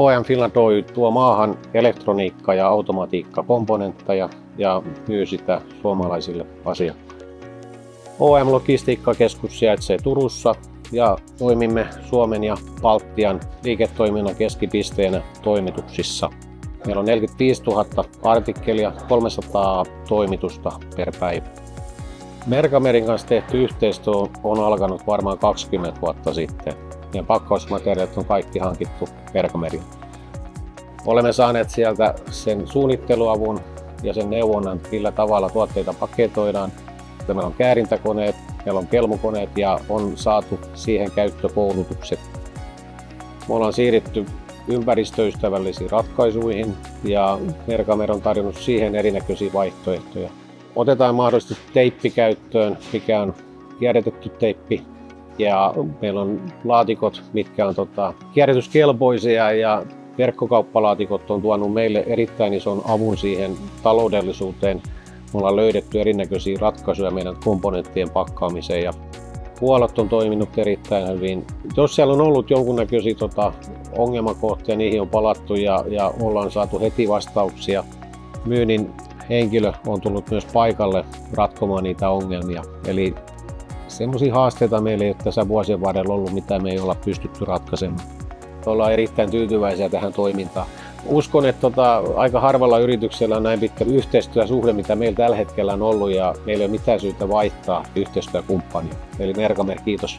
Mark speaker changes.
Speaker 1: OEM Finland Oy tuo maahan elektroniikka- ja automatiikkakomponentteja ja myy sitä suomalaisille asiakkaille. OEM Logistiikkakeskus sijaitsee Turussa ja toimimme Suomen ja Baltian liiketoiminnan keskipisteenä toimituksissa. Meillä on 45 000 artikkelia, 300 toimitusta per päivä. Mercamerin kanssa tehty yhteistyö on alkanut varmaan 20 vuotta sitten. Ja pakkausmateriaalit on kaikki hankittu Mercamerin. Olemme saaneet sieltä sen suunnitteluavun ja sen neuvonnan, millä tavalla tuotteita paketoidaan. Meillä on käärintäkoneet, meillä on kelmukoneet ja on saatu siihen käyttökoulutukset. Me ollaan siirrytty ympäristöystävällisiin ratkaisuihin ja Mercamer on tarjonnut siihen erinäköisiä vaihtoehtoja. Otetaan mahdollisesti teippi käyttöön, mikä on kierrätetty teippi. Ja meillä on laatikot, mitkä on kierrätyskelpoisia ja verkkokauppalaatikot on tuonut meille erittäin ison avun siihen taloudellisuuteen. Me ollaan löydetty erinäköisiä ratkaisuja meidän komponenttien pakkaamiseen ja huollot on toiminut erittäin hyvin. Jos siellä on ollut jonkunnäköisiä ongelmakohtia, niihin on palattu ja ollaan saatu heti vastauksia. Myynnin henkilö on tullut myös paikalle ratkomaan niitä ongelmia. Eli semmoisia haasteita meillä ei ole tässä vuosien varrella ollut, mitä me ei olla pystytty ratkaisemaan. Ollaan erittäin tyytyväisiä tähän toimintaan. Uskon, että aika harvalla yrityksellä on näin pitkä yhteistyösuhde, mitä meillä tällä hetkellä on ollut, ja meillä ei ole mitään syytä vaihtaa yhteistyökumppania. Eli Mercamer, kiitos.